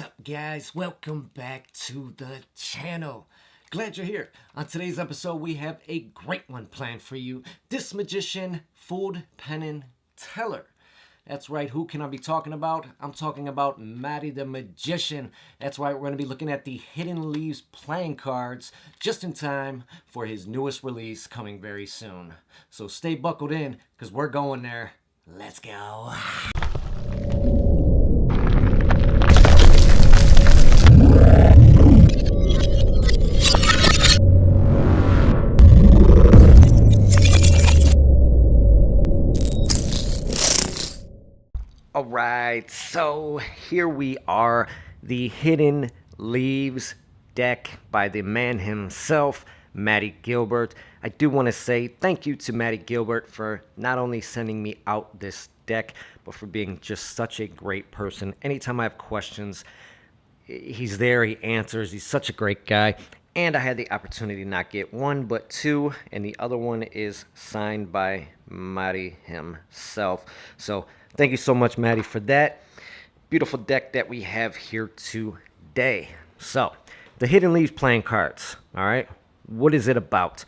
up, guys? Welcome back to the channel. Glad you're here. On today's episode, we have a great one planned for you. This magician fooled Penn and Teller. That's right, who can I be talking about? I'm talking about Mahdi the Magician. That's right, we're going to be looking at the Hidden Leaves playing cards just in time for his newest release coming very soon. So stay buckled in, because we're going there. Let's go. All right, so here we are, the Hidden Leaves deck by the man himself, Mahdi Gilbert. I do want to say thank you to Mahdi Gilbert for not only sending me out this deck, but for being just such a great person. Anytime I have questions, he's there, he answers, he's such a great guy. And I had the opportunity to not get one, but two, and the other one is signed by Mahdi himself. So thank you so much, Mahdi, for that. Beautiful deck that we have here today. So, the Hidden Leaves playing cards, all right? What is it about?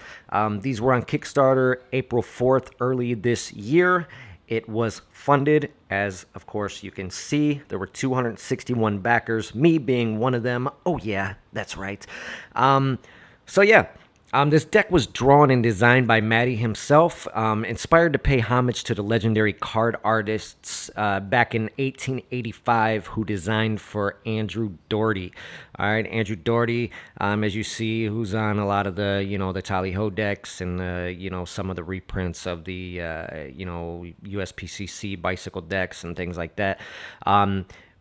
These were on Kickstarter April 4th, early this year. It was funded, as of course you can see. There were 261 backers, me being one of them. Oh yeah, that's right. This deck was drawn and designed by Mahdi himself, inspired to pay homage to the legendary card artists back in 1885 who designed for Andrew Doherty. All right, Andrew Doherty, as you see, who's on a lot of the, the Tally-Ho decks and, some of the reprints of the, USPCC bicycle decks and things like that.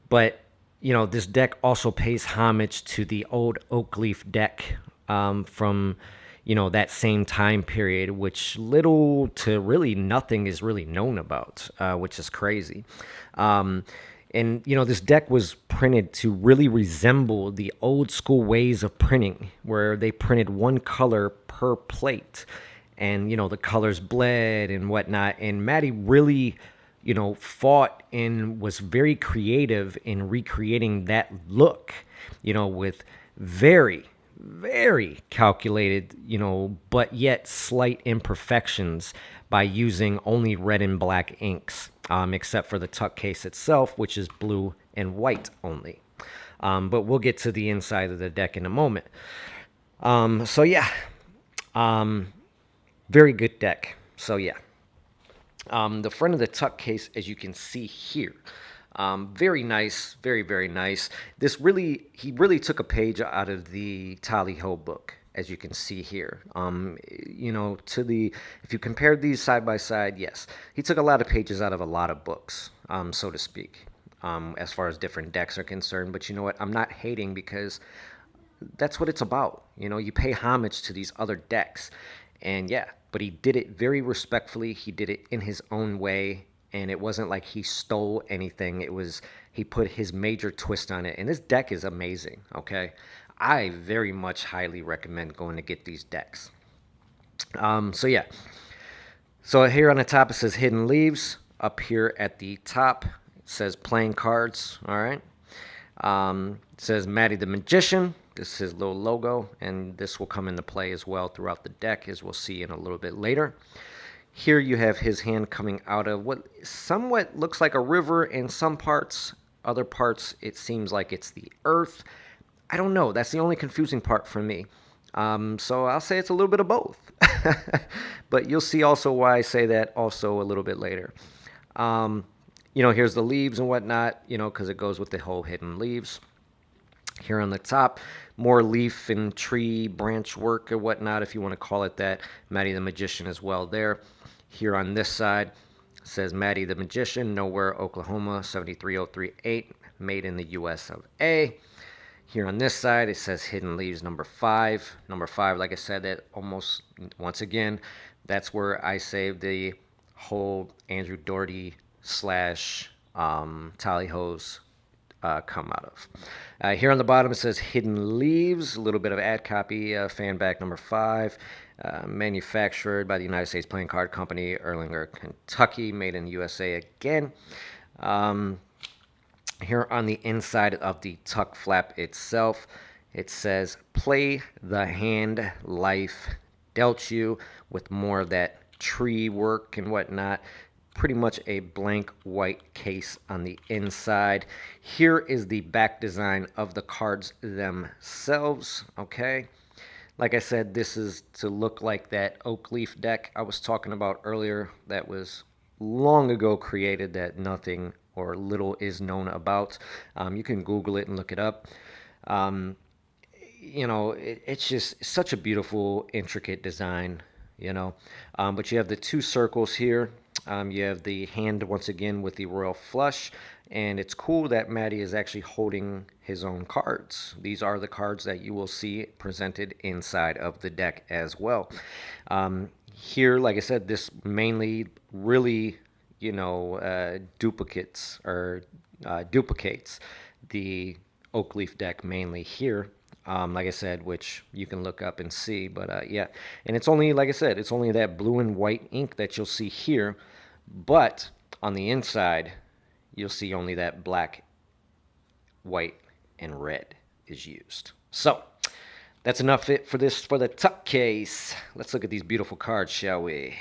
This deck also pays homage to the old oak leaf deck from that same time period, which little to really nothing is really known about, which is crazy. This deck was printed to really resemble the old school ways of printing, where they printed one color per plate, and, the colors bled and whatnot. And Mahdi really, fought and was very creative in recreating that look, with very calculated, but yet slight imperfections by using only red and black inks, except for the tuck case itself, which is blue and white only. But we'll get to the inside of the deck in a moment. Very good deck. The front of the tuck case, as you can see here, very nice, very nice. He really took a page out of the Tally-Ho book, as you can see here. If you compare these side by side, yes, he took a lot of pages out of a lot of books, so to speak, as far as different decks are concerned. But you know what? I'm not hating, because that's what it's about. You pay homage to these other decks, and yeah, but he did it very respectfully. He did it in his own way. And it wasn't like he stole anything. He put his major twist on it. And this deck is amazing, okay? I very much highly recommend going to get these decks. So here on the top it says Hidden Leaves. Up here at the top it says Playing Cards, all right? It says Mahdi the Magician. This is his little logo. And this will come into play as well throughout the deck, as we'll see in a little bit later. Here you have his hand coming out of what somewhat looks like a river in some parts. Other parts, it seems like it's the earth. I don't know. That's the only confusing part for me. So I'll say it's a little bit of both. But you'll see also why I say that also a little bit later. Here's the leaves and whatnot, because it goes with the whole Hidden Leaves. Here on the top, more leaf and tree branch work or whatnot, if you want to call it that. Mahdi the Magician as well there. Here on this side, it says Mahdi the Magician, Nowhere, Oklahoma, 73038, made in the US of A. Here on this side, it says Hidden Leaves number 5. Number 5, like I said, that almost, once again, that's where I saved the whole Andrew Doherty / Tally-Ho's come out of. Here on the bottom it says Hidden Leaves, a little bit of ad copy, fan back number 5, manufactured by the United States Playing Card Company, Erlanger, Kentucky, made in the USA again. Here on the inside of the tuck flap itself, it says, play the hand life dealt you, with more of that tree work and whatnot. Pretty much a blank white case on the inside. Here is the back design of the cards themselves, okay? Like I said, this is to look like that oak leaf deck I was talking about earlier that was long ago created, that nothing or little is known about. You can Google it and look it up. Um, it's just such a beautiful, intricate design. But you have the two circles here. You have the hand once again with the royal flush, and it's cool that Mahdi is actually holding his own cards. These are the cards that you will see presented inside of the deck as well. Here, like I said, this mainly really, duplicates the oak leaf deck mainly here. Like I said, which you can look up and see, but yeah, and it's only, like I said, it's only that blue and white ink that you'll see here, but on the inside, you'll see only that black, white, and red is used. So that's enough for the tuck case. Let's look at these beautiful cards, shall we?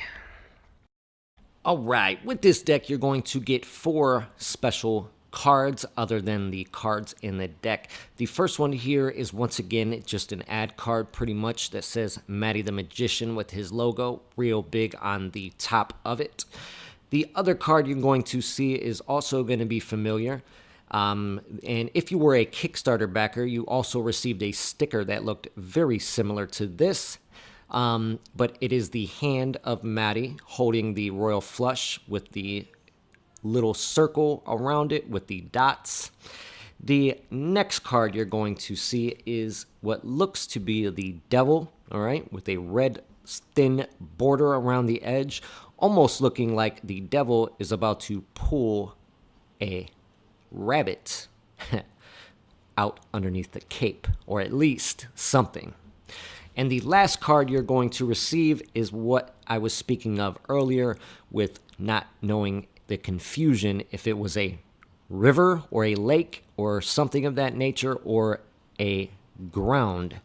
All right, with this deck, you're going to get 4 special cards other than the cards in the deck. The first one here is once again just an ad card pretty much that says Mahdi the Magician with his logo real big on the top of it. The other card you're going to see is also going to be familiar. And if you were a Kickstarter backer, you also received a sticker that looked very similar to this. But it is the hand of Mahdi holding the royal flush with the little circle around it with the dots. The next card you're going to see is what looks to be the devil, all right, with a red thin border around the edge, almost looking like the devil is about to pull a rabbit out underneath the cape, or at least something. And the last card you're going to receive is what I was speaking of earlier with not knowing the confusion if it was a river or a lake or something of that nature, or a ground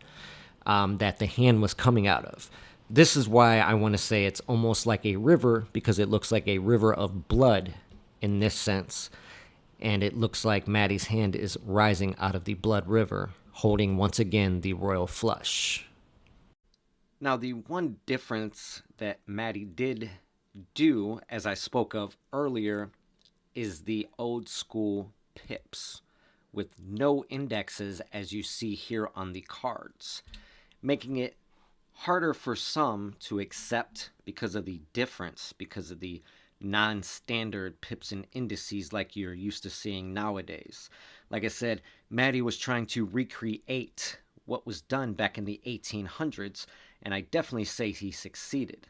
that the hand was coming out of. This is why I want to say it's almost like a river, because it looks like a river of blood in this sense. And it looks like Mahdi's hand is rising out of the blood river, holding once again the royal flush. Now, the one difference that Mahdi did do, as I spoke of earlier, is the old school pips with no indexes, as you see here on the cards, making it harder for some to accept because of the difference, because of the non-standard pips and indices like you're used to seeing nowadays. Like I said, Mahdi was trying to recreate what was done back in the 1800s, and I definitely say he succeeded.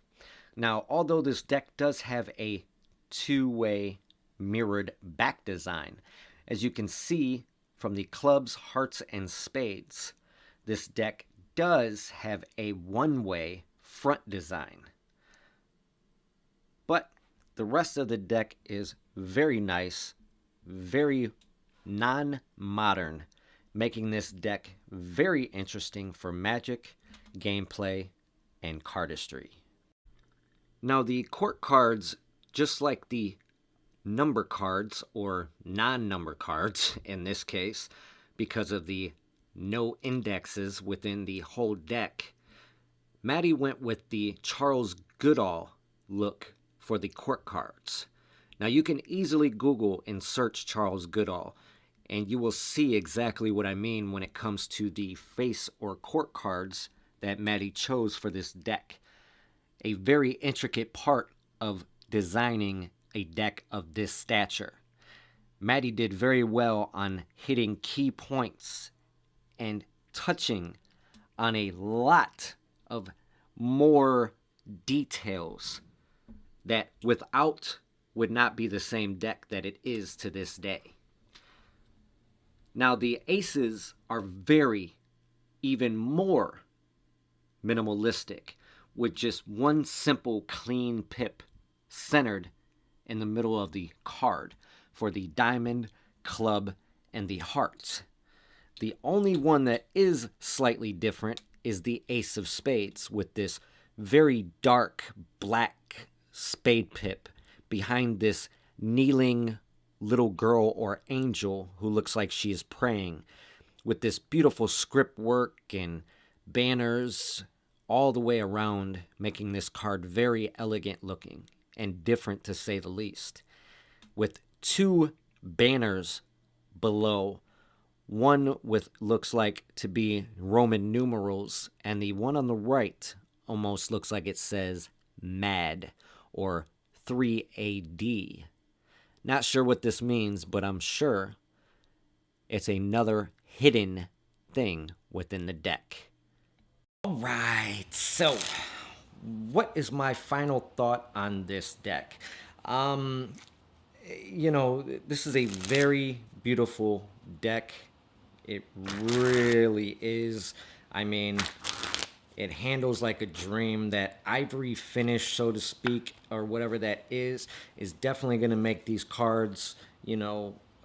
Now, although this deck does have a two-way mirrored back design, as you can see from the clubs, hearts, and spades, this deck does have a one-way front design. But the rest of the deck is very nice, very non-modern, making this deck very interesting for Magic, gameplay, and cardistry. Now, the court cards, just like the number cards, or non-number cards in this case, because of the no indexes within the whole deck, Mahdi went with the Charles Goodall look for the court cards. Now, you can easily Google and search Charles Goodall, and you will see exactly what I mean when it comes to the face or court cards that Mahdi chose for this deck. A very intricate part of designing a deck of this stature. Mahdi did very well on hitting key points and touching on a lot of more details that without would not be the same deck that it is to this day. Now, the aces are even more minimalistic, with just one simple clean pip centered in the middle of the card for the diamond club, and the heart. The only one that is slightly different is the ace of spades, with this very dark black spade pip behind this kneeling little girl or angel who looks like she is praying, with this beautiful script work and banners all the way around, making this card very elegant looking and different to say the least. With two banners below, one with looks like to be Roman numerals, and the one on the right almost looks like it says MAD or 3AD. Not sure what this means, but I'm sure it's another hidden thing within the deck. All right, so what is my final thought on this deck? This is a very beautiful deck. It really is. I mean, it handles like a dream. That ivory finish, so to speak, or whatever that is definitely going to make these cards,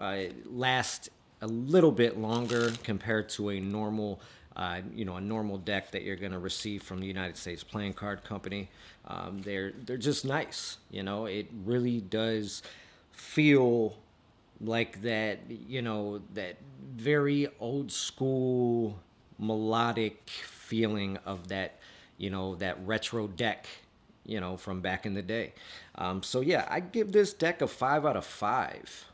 last a little bit longer compared to a normal, a normal deck that you're going to receive from the United States Playing Card Company. They're just nice. It really does feel like that, that very old school melodic feeling of that, that retro deck, from back in the day. So yeah, I give this deck a 5 out of 5.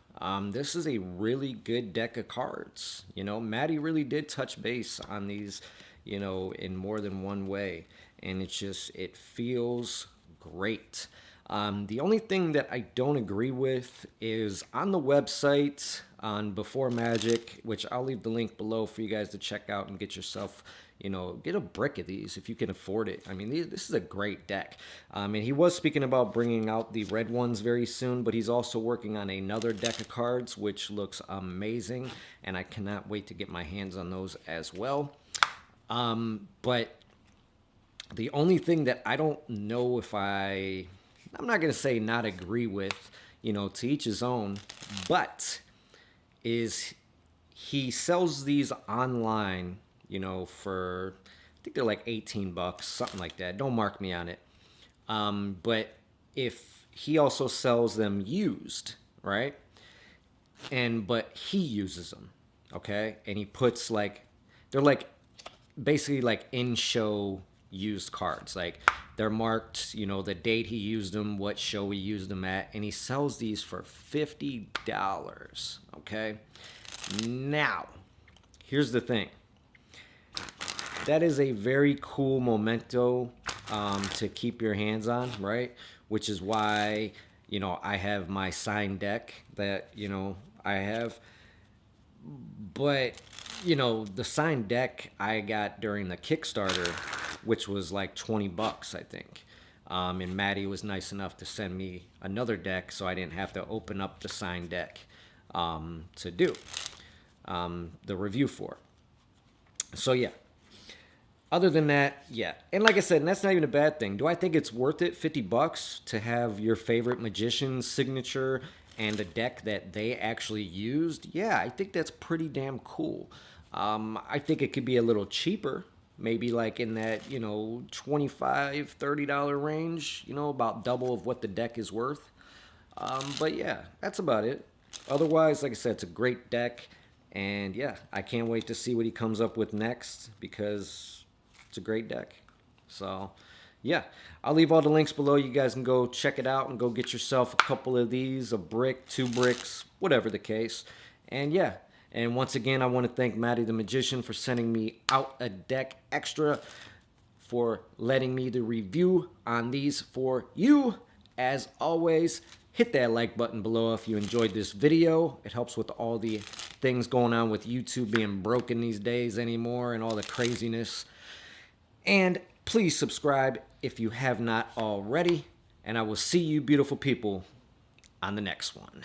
This is a really good deck of cards. Mahdi really did touch base on these, in more than one way. And it feels great. The only thing that I don't agree with is on the website on Before Magic, which I'll leave the link below for you guys to check out and get yourself, get a brick of these if you can afford it. I mean, this is a great deck. And he was speaking about bringing out the red ones very soon, but he's also working on another deck of cards, which looks amazing, and I cannot wait to get my hands on those as well. But the only thing that I don't know if I'm not going to say not agree with, to each his own, but is he sells these online, for, I think they're like $18, something like that. Don't mark me on it. But if he also sells them used, right? But he uses them, okay? And he puts they're like basically like in-show used cards. Like they're marked, the date he used them, what show he used them at, and he sells these for $50. Okay. Now, here's the thing. That is a very cool memento to keep your hands on, right? Which is why, I have my signed deck that, I have. But, the signed deck I got during the Kickstarter, which was like $20, I think. And Mahdi was nice enough to send me another deck so I didn't have to open up the signed deck to do the review for. So, yeah. Other than that, yeah. And like I said, and that's not even a bad thing. Do I think it's worth it, $50, to have your favorite magician's signature and a deck that they actually used? Yeah, I think that's pretty damn cool. I think it could be a little cheaper. Maybe like in that, $25, $30 range, about double of what the deck is worth. But yeah, that's about it. Otherwise, like I said, it's a great deck. And yeah, I can't wait to see what he comes up with next, because it's a great deck. So yeah, I'll leave all the links below. You guys can go check it out and go get yourself a couple of these, a brick, 2 bricks, whatever the case. And yeah, and once again, I want to thank Mahdi the Magician for sending me out a deck extra, for letting me the review on these for you. As always, hit that like button below if you enjoyed this video. It helps with all the things going on with YouTube being broken these days anymore and all the craziness. And please subscribe if you have not already. And I will see you beautiful people on the next one.